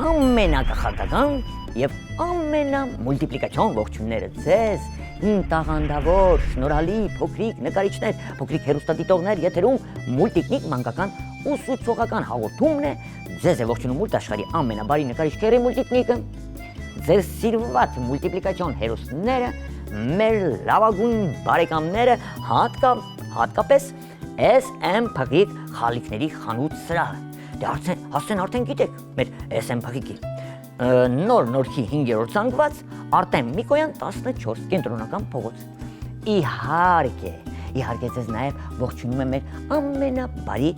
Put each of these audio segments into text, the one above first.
Ամենակախարդական և ամենամուլտիպլիկացիոն ողջույնները ձեզ, իմ տաղանդավոր, շնորհալի, փոքրիկ նկարիչներ, փոքրիկ հեռուստադիտողներ, եթերում մուլտիկնիկ մանկական ուսուցողական հաղորդումն է, ձեզ է ողջունում մուլտաշխարհի ամենաբարի նկարիչ Քերի Մուլտիկնիկը, ձեր սիրված մուլտիպլիկացիոն հերոսները, մեր լավագույն բարեկամները, հատկապես SM Փղիկ խալիքների խանութ սրահը։ Դե հասցեն արդեն գիտեք մեր SM Փղիկի նոր-նորքի 5-րդ զանգված Արտեմ Միկոյան 14 կենտրոնական փողոց։ Իհարկե ձեզ նաև ողջունում եմ մեր ամենաբարի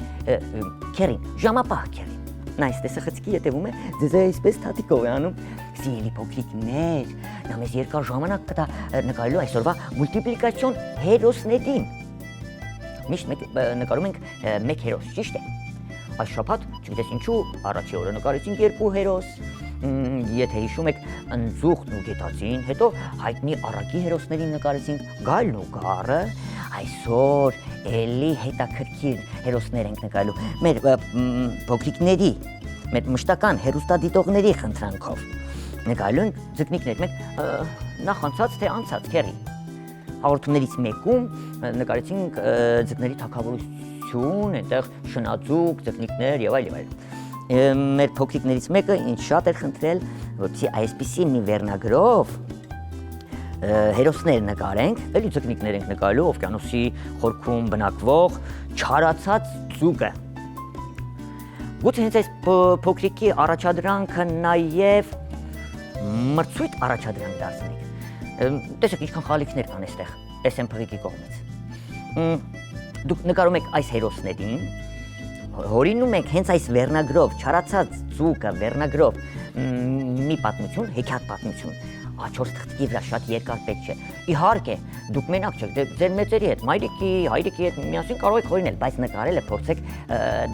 Քերին, ժամապահ Քերին։ Նա այստեղ խցիկի ետևում է, ձեզ այսպես թաթիկով է անում։ Սիրելի փոքրիկներ, նա մեզ երկար ժամանակ կտա նկարելու այսօրվա մուլտիպլիկացիոն հերոսներին։ Միշտ նկարում ենք մեկ հերոս, ճիշտ է։ Այս շաբաթ, չգիտես ինչու, առաջի օրը նկարեցինք 2 հերոս, եթե հիշում եք ընձուղտն ու գետացին, հետո հայտնի առակի հերոսներին նկարեցինք Գայլն ու Գառը, այսօր էլի հետաքրքիր հերոսներ ենք նկարելու, մեր փոքրիկների, մեր մշտական հեռուստադիտողների խնդրանքով, նկարելու ենք ձկնիկներ, մենք նախանցած թե անցած Քերի, հաղորդումներից մեկում նկարեցինք ձկների թագավորություն, այնտեղ շնաձուկ, ձկնիկներ եւ այլ։ Մեր փոքրիկներից մեկը ինձ շատ էր խնդրել, որպեսզի այսպիսի մի վերնագրով հերոսներ նկարենք, էլի ձկնիկներ ենք նկարելու օվկիանոսի խորքում բնակվող չարացած ձուկը։ Գուցե հենց այս փոքրիկի առաջադրանքը նաեւ մրցույթ առաջադրանք դարձնենք։ Տեսեք ինչքան խալիքներ կան այստեղ SM Փղիկի կողմից։ Դուք նկարում եք այս հերոսներին, հորինում եք հենց այս վերնագրով, չարացած ձուկը վերնագրով մի պատմություն, հեքիաթ պատմություն, 4 թղթի վրա շատ երկար պետք չէ։ Իհարկե, դուք մենակ չեք, ձեր մեծերի հետ, մայրիկի, հայրիկի հետ միասին կարող եք հորինել, բայց նկարելը փորձեք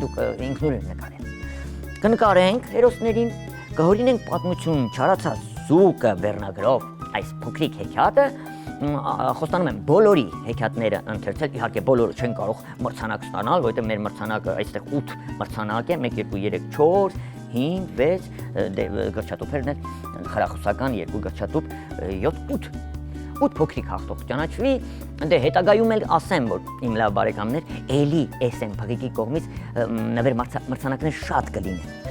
դուք ինքնուրույն նկարել։ Կնկարենք հերոսներին, կհորինենք պատմություն, չարացած ձուկը վերնագրով, այս փոքրիկ հեքիաթը, խոստանում եմ բոլորի հեքիաթները ընթերցել, իհարկե բոլորը չեն կարող մրցանակ ստանալ, որովհետև մեր մրցանակը այստեղ 8 մրցանակ է, 1, 2, 3, 4, 5, 6 գրչատուփերն են, խրախուսական 2 գրչատուփ, 7, 8 փոքրիկ հաղթող ճանաչվի, դե հետագայում էլ ասեմ, որ իմ լավ բարեկամներ, էլի SM Փղիկի կողմից նվեր մրցանակներ շատ կլինեն։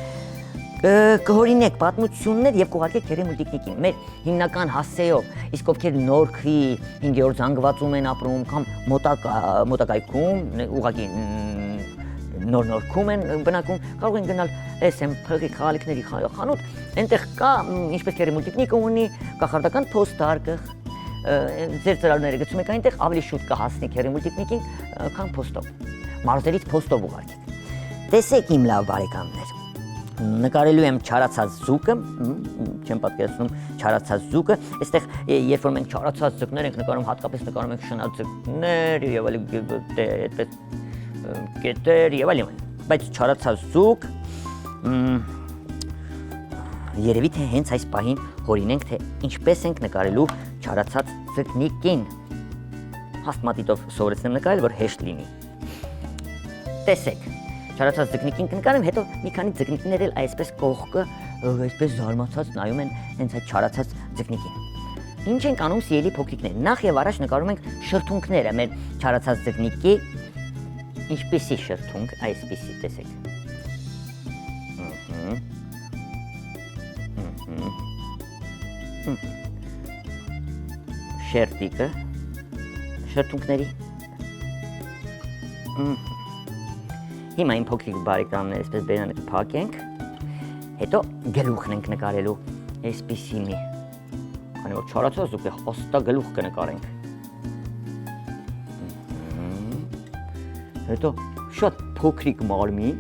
Կհորինեք պատմություններ և կուղարկեք Քերի Մուլտիկնիկին, մեր հիմնական հասցեով, իսկ ովքեր նորքի 5-րդ զանգվածում են ապրում կամ մոտակայքում, ուղղակի նորքում են բնակվում, կարող են գնալ SM Փղիկ խալիքների խանութ, այնտեղ կա, ինչպես Քերի Մուլտիկնիկը ունի, կախարդական փոստարկղ, ձեր ծրարները գցում եք այնտեղ, ավելի շուտ կհասնի Քերի Մուլտիկնիկին, քան փոստով, մարզերից փոստով ուղարկեք։ Տեսեք իմ լավ բարեկամներ, նկարելու եմ չարացած ձուկը, չեմ պատկերացնում չարացած ձուկը, այստեղ երբ որ մենք չարացած ձկներ ենք նկարում, հատկապես նկարում ենք շնաձկներ եւ այլ այդպես կետեր եւ այլն, բայց չարացած ձուկ երևի թե հենց այս պահին հորինենք թե ինչպես ենք նկարելու չարացած ձկնիկին։ Հաստատիտով սովորեցնեմ նկարել, որ հեշտ լինի։ Տեսեք Չարացած ձկնիկին կնկարեմ, հետո մի քանի ձկնիկներ էլ այսպես կողքը, այսպես զարմացած նայում են հենց այդ չարացած ձկնիկին։ Ինչ ենք անում սիրելի փոքրիկներ, նախ եւ առաջ նկարում ենք շրթունքները մեր չարացած ձկնիկի, ինչպեսի շրթունք, այսպեսի տեսեք։ Շերտիկը, շրթունքների։ Հիմա իմ փոքրիկ բարեկամներ այսպես բերանը կփակենք, հետո գլուխն ենք նկարելու, այսպիսի մի, քանի որ չարացած դուք հաստատ գլուխ կնկարենք։ Հետո շատ փոքրիկ մարմին,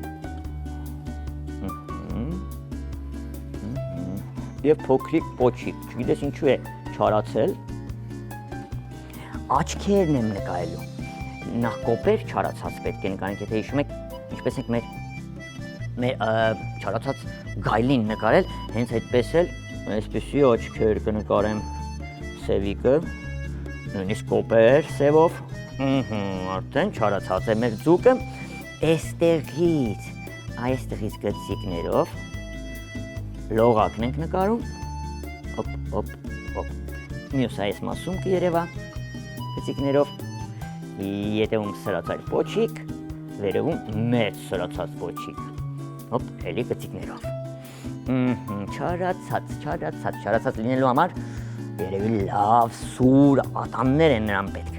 եւ փոքրիկ պոչիկ, չգիտես ինչու է չարացել։ Աչքերն եմ նկարելու։ Նախ կոպեր չարացած պետք է նկարենք, եթե հիշում եք, ինչպես ենք մեր չարացած գայլին նկարել, հենց այդպես էլ այսպեսի աչքեր կնկարեմ սևիկը, նույնիսկ կոպեր սևով, արդեն չարացած է մեր ձուկը, այստեղից գծիկներով լողակն ենք նկարում, ոպ, մյուս այս մասում կերևա գծիկներով, ետևում սրացած պոչիկ, վերևում մեծ սրացած պոչիկ, ոպ, էլի գծիկներով, չարացած լինելու համար երևի լավ սուր ատամներ են նրան պետք,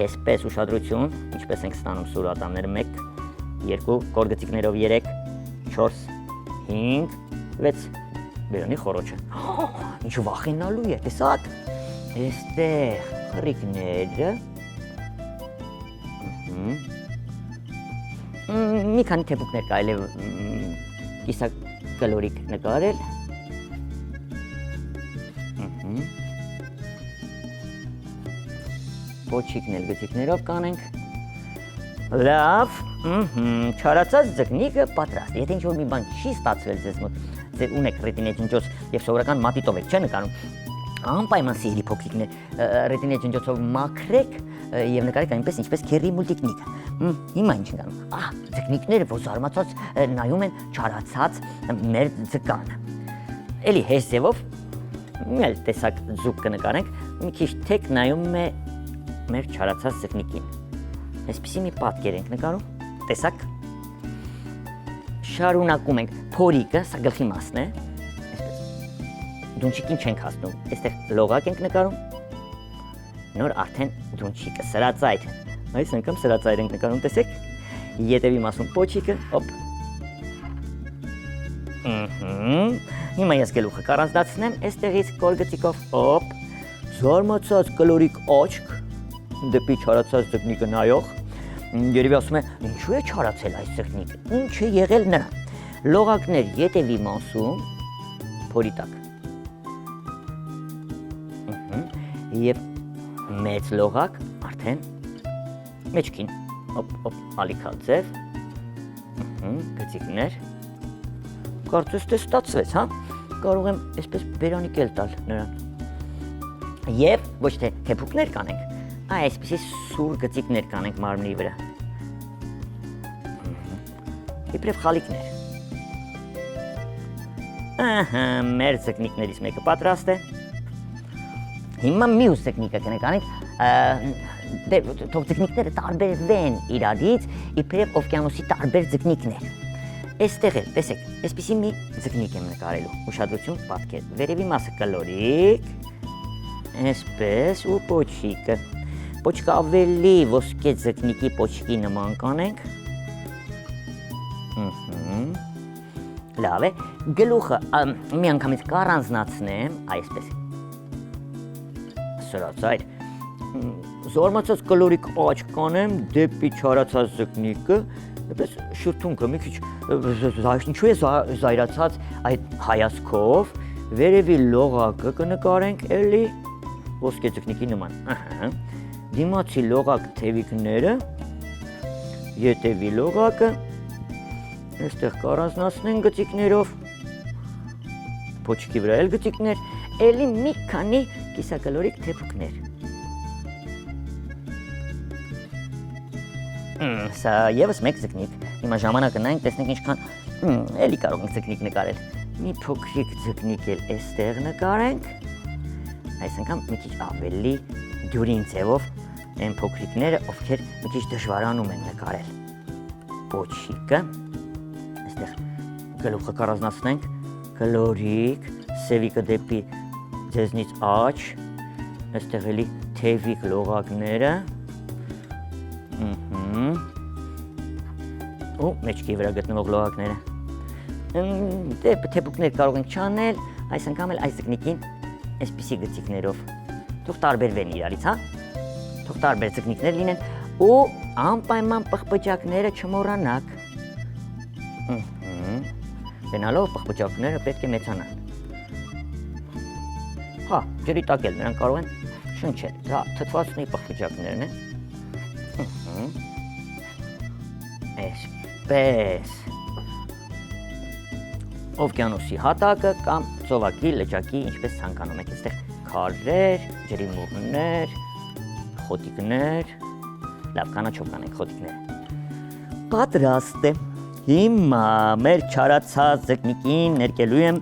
այսպես ուշադրություն, ինչպես ենք ստանում սուր ատամները 1, 2, կորգծիկներով 3, 4, 5, 6, բերանի խորոչը, ինչ վախենալու է, տեսակ, այստեղ խրիկները, մի քանի թեփուկներ կարելի է կիսակալորիկ նկարել, պոչիկն էլ գծիկներով կանենք, լավ, չարացած ձկնիկը պատրաստ, եթե ինչ-որ մի բան չի ստացվել ձեզ մոտ, ձեր ունեք ռետինե ջնջոց և սովորական մատիտով եք չէ նկարում, անպայման սիրելի փոքրիկներ, ռետինե ջնջոցով մաքրեք և նկարեք այնպես ինչպես քերի մուլտիկնիկը, հիմա ինչ ենք անում, ձկնիկները, որ զարմացած նայում են չարացած մեր ձկանը, էլի հեշտ ձևով, մի էլ տեսակ ձուկ կնկարենք, մի քիչ թեք նայում է մեր չարացած ձկնիկին, այսպիսի մի պատկեր ենք նկարում, տեսակ, շարունակում ենք փորիկը, սա գլխի մասն է, դունչիկին չենք հասնում, այստեղ լողակ ենք նկարում, նոր արդեն դունչիկը, սրածայր, այս անգամ սրածայր ենք նկարում, տեսեք, ետևի մասում պոչիկը, ոպ, հիմա ես գլուխը կառանձնացնեմ, այստեղից կորգծիկով, ոպ, զարմացած կլորիկ աչք, դեպի չարացած ձկնիկը նայող, երևի ասում է, ինչու է չարացել այս ձկնիկը, ինչ է եղել նրան, լողակներ ետևի մասում, փորի տակ, և մեծ լողակ արդեն մեջքին, ալիքալ ձև, գծիկներ, կարծես թե ստացվեց, կարող եմ այսպես բերանիկ էլ տալ նրան, և ոչ թե թեփուկներ կանենք, այսպիսի սուր գծիկներ կանենք մարմնի վրա, իբրև խալիկներ, մեր ձկնիկներից մեկը պատրաստ է, հիմա մյուս ձկնիկը կնկանենք, թող ձկնիկները տարբերվեն իրարից, իբրև օվկիանոսի տարբեր ձկնիկներ, այստեղ էլ, տեսեք, այսպիսի մի ձկնիկ եմ նկարելու, ուշադրություն պատկեր, վերևի մասը կլորիկ, այսպես ու պոչիկը, պոչիկը ավելի ոսկե ձկնիկի պոչիկի նման կանենք, լավ է, գլուխը մի անգամից կառանձնացնեմ, այսպես, սրածայր, զարմացած կլորիկ աչք կանեմ դեպի չարացած ձկնիկը, այպես շրթունքը մի քիչ ինչու է զայրացած այդ հայացքով, վերևի լողակը կնկարենք էլի ոսկե ձկնիկի նման, դիմացի լողակ թևիկները, ետևի լողակը, այստեղ կառանձնացնենք գծիկներով, փոչիկի վրա էլ գծիկներ, էլի մի քանի կիսակալորիկ թեփուկներ, սա ևս մեկ ձկնիկ, հիմա ժամանակը նայենք, տեսնենք ինչքան էլի կարող ենք ձկնիկ նկարել, մի փոքրիկ ձկնիկ էլ այստեղ նկարենք, այս անգամ մի քիչ ավելի դյուրին ձևով այն փոքրիկները, ովքեր մի քիչ դժվարանում են նկարել, պոչիկը, այստեղ գլուխը կառանձնացնենք, կլորիկ, սևիկը դեպի ձեզնից աջ, այստեղ էլի թևիկ լողակները, ու մեջքի վրա գտնվող լողակները, թեփուկներ կարող ենք չանել, այս անգամ էլ այս ձկնիկին այսպիսի գծիկներով, թող տարբերվեն իրարից, թող տարբեր ձկնիկներ լինեն ու անպայման պղպջակները չմոռանաք, գնալով պղպջակները պետք է մեծանան, Հա, ջրի տակ էլ նրանք կարող են շնչել։ Դա թթվածնի պղպջակներն են։ Այսպես։ Օվկիանոսի հատակը կամ ծովակի, լճակի, ինչպես ցանկանում եք, այստեղ քարեր, ջրի մուղներ, խոտիկներ, լավ կանաչով կանենք խոտիկները։ Պատրաստ է։ Հիմա մեր չարացած ձկնիկին ներկելու եմ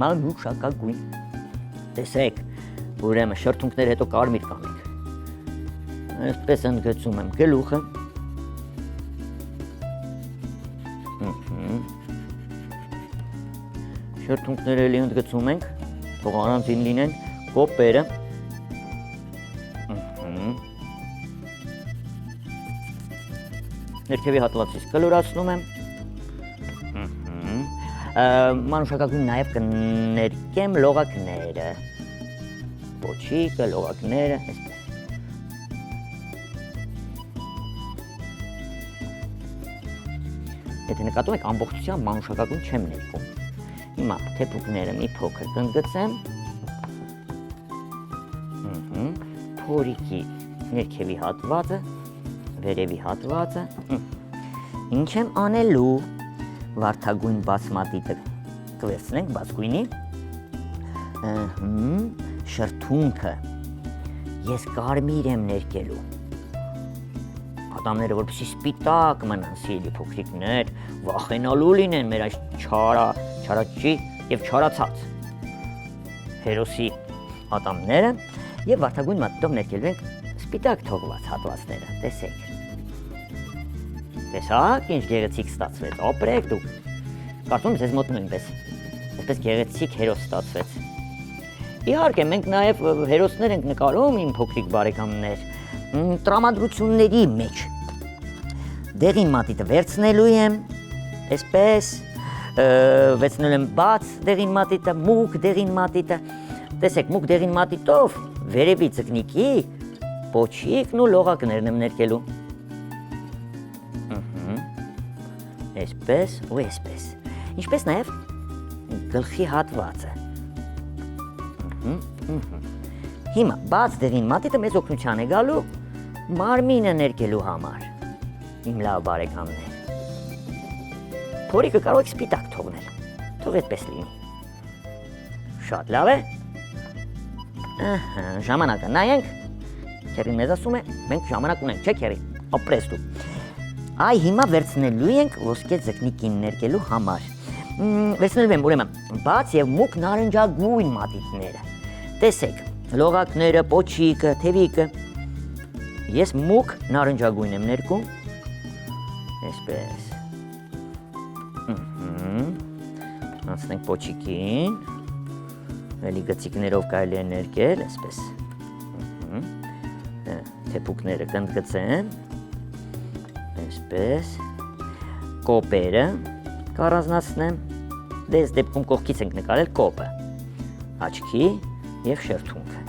մանուշակագույն։ Տեսեք, ուրեմն շրթունքները հետո կարմիր կանենք։ Այսպես ընդգծում եմ գլուխը։ Շրթունքները էլի ընդգծում ենք, թող առանձին լինեն, կոպերը։ Ներքևի հատվածից կլորացնում եմ։ Մանուշակագույն նաև կներկեմ լողակները։ Պոչիկը, լողակները, այսպես։ Եթե նկատում եք, ամբողջությամբ մանուշակագույն չեմ ներկում։ Հիմա թեփուկները մի փոքր կընդգծեմ։ Փորիկի ներքևի հատվածը, վերևի հատվածը։ Ինչ եմ անելու, վարդագույն բացմատիտը կվերցնենք բացգույնի։ Շրթունքը ես կարմիր եմ ներկելու։ Ատամները որպեսզի սպիտակ մնան, սիրելի փոքրիկներ, վախենալու լինեն մեր այս չարաճի եւ չարացած հերոսի ատամները եւ վարդագույն մատիտով ներկելու ենք սպիտակ թողված հատվածները, տեսեք։ Տեսակ, ինչ գեղեցիկ ստացվեց, ապրեք դուք։ Կարծում եմ ձեզ մոտ նույնպես, այսպես գեղեցիկ հերոս ստացվեց։ Իհարկե, մենք նաև հերոսներ ենք նկարում, իմ փոքրիկ բարեկամներ, տրամադրությունների մեջ։ Դեղին մատիտը վերցնելու եմ, այսպես, վերցնելու եմ բաց դեղին մատիտը, մուգ դեղին մատիտը։ Տեսեք, մուգ դեղին մատիտով վերևի ձկնիկի պոչիկն ու լողակներն եմ ներկելու։ Այսպես ու այսպես, ինչպես նաև գլխի հատվածը։ Հիմա բաց դեղին մատիտը մեծ օգնության է գալու մարմինը ներկելու համար, իմ լավ բարեկամներ։ Փորիկը կարող եք սպիտակ թողնել, թող այդպես լինի։ Շատ լավ է։ Ժամանակը նայենք, քերին մեզ ասում է, մենք ժամանակ ունենք, չէ քերի, ապրես դու։ Այ հիմա վերցնելու ենք ոսկե ձկնիկին ներկելու համար։ Վերցնելու եմ ուրեմն բաց եւ մուգ նարնջագույն մատիտները։ Տեսեք, լողակները, պոչիկը, թևիկը։ Ես մուգ նարնջագույն եմ ներկում։ Այսպես։ Անցնենք պոչիկին։ Էլի գծիկներով կարելի է ներկել, այսպես։ Թեփուկները կընդգծեմ։ Այսպես, կոպերը կառանձնացնեմ, դες դեպքում կողքից ենք նկարել կոպը, աչքի և շրթունքը։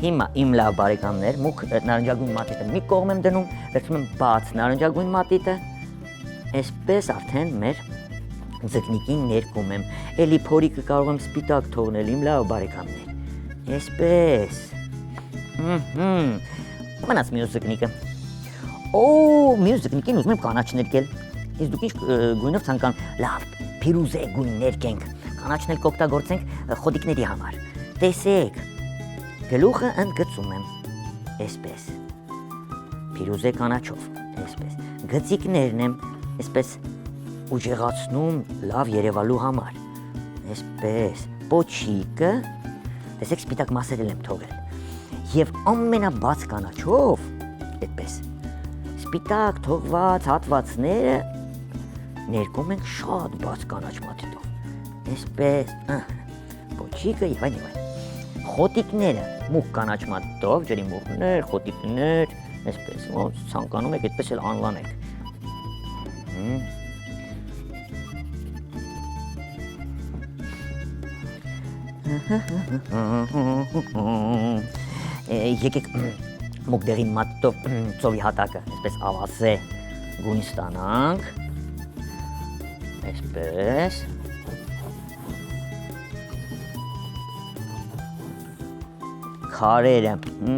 Հիմա իմ լավ բարեկամներ, մուգ նարնջագույն մատիտը մի կողմ եմ դնում, վերցնում եմ բաց նարնջագույն մատիտը, այսպես արդեն մեր ձկնիկին ներկում եմ, էլի փորիկը կարող եմ սպիտակ թողնել իմ լավ բարեկամներ, այսպես, մնաց մյուս ձկնիկը։ Մյուս ձկնիկին ուզում եմ կանաչ ներկել։ Իսկ դուք ինչ գույնով ցանկանում, լավ, փիրուզե գույն ներկենք, կանաչն էլ կօգտագործենք խոտիկների համար։ Տեսեք, գլուխը ընդգծում եմ, այսպես, փիրուզե կանաչով, այսպես, գծիկներն եմ, այսպես, ուժեղացնում լավ երևալու համար, այսպես, պոչիկը, տեսեք, սպիտակ մասեր եմ թողել։ Եվ ամենաբաց կանաչով, այդպես, սպիտակ թողված հատվածները ներկում ենք շատ բաց կանաչ մատիտով, այսպես, պոչիկը և այն և այն։ Խոտիկները մուգ կանաչ մատիտով, ջրի մուղներ, խոտիկներ, այսպես, ոնց ցանկանում եք, այդպես էլ անվանեք։ Եկեք մուգ դեղին մատիտով ծովի հատակը, այսպես ավազե գույն ստանանք, այսպես, քարերը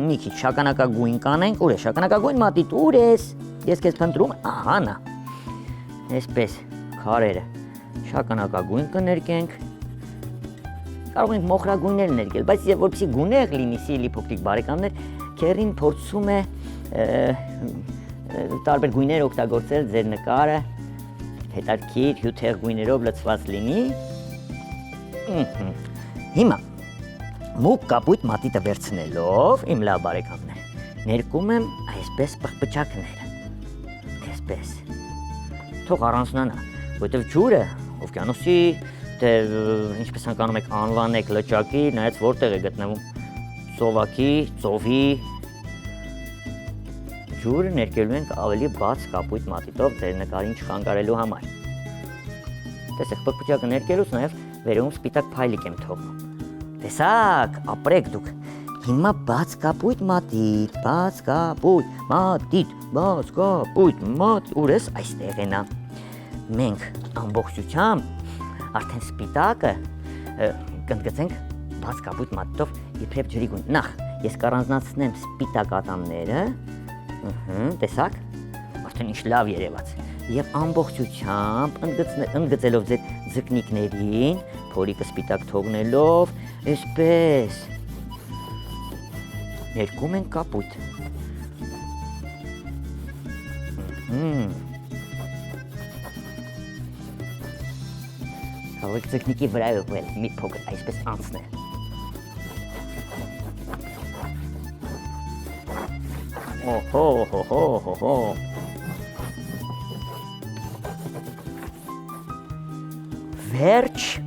մի քիչ շագանակագույն կանենք, ուր է շագանակագույն մատիտ, ուր ես, ես քեզ փնտրում, ահա նա, այսպես քարերը շագանակագույն կներկենք, կարող ենք մոխրագույններ ներկել, բայց որպեսզի գունեղ լինի սիրելի փոքրիկ բարեկամներ, քերին փորձում է տարբեր գույներ օգտագործել ձեր նկարը հետաքրքիր հյութեղ գույներով լցված լինի։ Հիմա մուգ կապույտ մատիտը վերցնելով, իմ լավ բարեկամներ, ներկում եմ այսպես պղպջակները, այսպես, թող առանձնանա, որտև ջուրը օվկիանոսի, ինչպես անկանում եք անվանեք լճակի, նայած որտեղ է գտնվում ծովակի, ծովի ջուրը ներկելու ենք ավելի բաց կապույտ մատիտով ձեր նկարին չխանգարելու համար։ Տեսեք, պղպջակը ներկելուց նաև վերևում սպիտակ փայլիկ եմ թողնում։ Տեսակ, ապրեք դուք։ Հիմա բաց կապույտ մատիտ, ուր ես այստեղ է նա։ Մենք ամբողջությամբ արդեն սպիտակը կընդգծենք բաց կապույտ մատիտով իբրև ջրի գույն։ Նախ ես կառանձնացնեմ սպիտակ ատամները, տեսակ, արդեն ինչ լավ երևաց, և ամբողջությամբ ընդգծելով ձեր ձկնիկներին, փորիկը սպիտակ թողնելով, այսպես ներկում ենք կապույտ։ Կարող եք ձկնիկի վրայով մի փոքր այսպես անցնել։ Օհո։ Վերջ։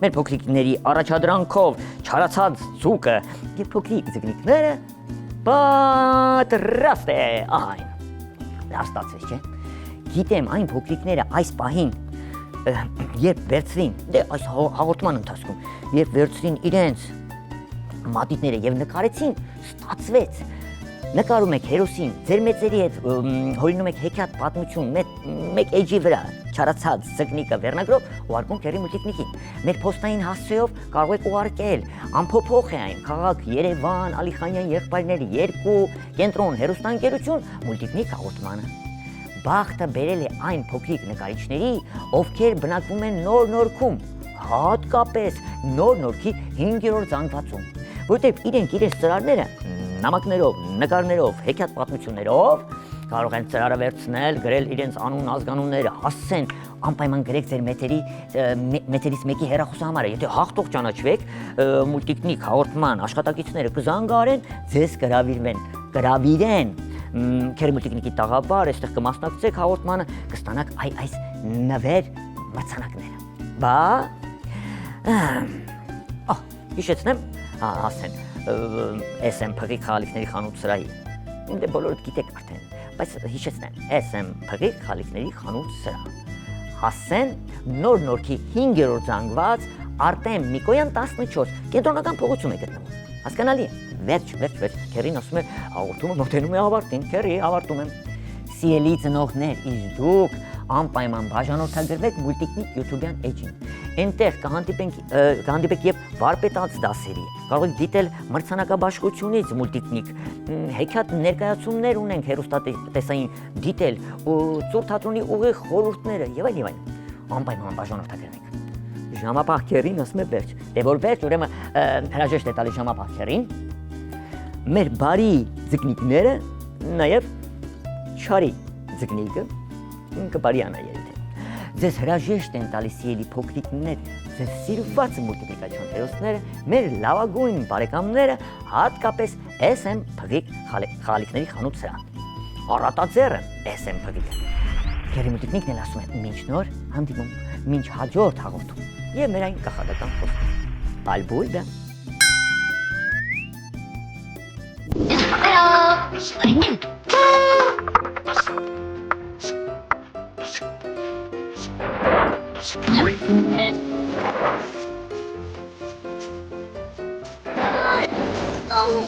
Մեր փոքրիկների առաջադրանքով չարացած ձուկը և փոքրիկ ձկնիկները պատրաստ է այն։ Լավ ստացվեց, չէ՞։ Գիտեմ այն փոքրիկները այս պահին երբ վերցրին, այս հաղորդման ընթացքում, երբ վերցրին իրենց մատիտները և նկարեցին, ստացվեց։ Նկարում եք հերոսին, ձեր մեծերի հետ հորինում եք հեքիաթ պատմություն, մեկ էջի վրա չարացած ձկնիկը վերնագրով ուղարկում քերի մուլտիկնիկին։ Մեր փոստային հասցեով կարող եք ուղարկել, անփոփոխ է այն, քաղաք Երևան, Ալիխանյան եղբայրների 2 կենտրոն հեռուստաընկերություն մուլտիկնիկ հաղորդմանը։ Բախտը բերել է այն փոքրիկ նկարիչների, ովքեր բնակվում են Նոր Նորքում, հատկապես Նոր Նորքի 5-րդ զանգվածում, որտեղ իրենք իրենց ծրարները նամակներով, նկարներով, հեքիաթ պատմություններով կարող են ծրարը վերցնել, գրել իրենց անուն, ազգանունները, հասցեն, անպայման գրեք ձեր մեծերից մեկի հեռախոսահամարը, եթե հաղթող ճանաչվեք, մուլտիկնիկ հաղորդման աշխատակիցները կզանգարեն, ձեզ կհրավիրեն քերի մուլտիկնիկի տաղավար, այստեղ կմասնակցեք հաղորդմանը, կստանաք այս նվեր մրցանակները։ Հիշեցնեմ, հասցեն SM փղի խաղալիքների խանութ սրահի։ Դե բոլորդ գիտեք արդեն, բայց հիշեցնեմ, SM փղի խաղալիքների խանութ սրահ։ Հասցեն Նոր Նորքի 5-րդ զանգված Արտեմ Միկոյան 14 կենտրոնական փողոցում է գտնվում։ Հասկանալի է։ Վերջ, քերին ասում է հաղորդումը մոտենում է ավարտին, քերի ավարտում եմ։ Սիրելի ծնողներ, իսկ դուք անպայման բաժանորդագրվեք մուլտիկնիկ YouTube-յան էջին։ Այնտեղ կհանդիպեք և վարպետաց դասերի, կարող եք դիտել մրցանակաբաշխությունից մուլտիկնիկ, հեքիաթ ներկայացումներ ունենք հեռուստատեսային դիտել, ծուռ թատրոնի ուղիղ խորհուրդները և այլն, անպայման բաժանորդագրվեք։ Ժամապահքերին ասում է վերջ, դե որ վերջ, ուրեմն հրաժեշտ է տալիս ժամապահքերին, մեր բարի ձկնիկները, նաև չարի ձկնիկը կբարյանա երիթե։ Ձեզ հրաժեշտ են տալիս սիրելի փոքրիկներ, ձեզ սիրված մուլտիպլիկացիոն հերոսները, մեր լավագույն բարեկամները, հատկապես SM փղիկ խաղալիքների խանութ սրահ։ Առատաձեռը SM փղիկը։ Քերի մուլտիկնիկն էլ ասում է մինչ նոր հանդիպում, մինչ հաջորդ հաղորդում և մեր այն կախարդական խոսքը։ Բալբույբը։ Oh.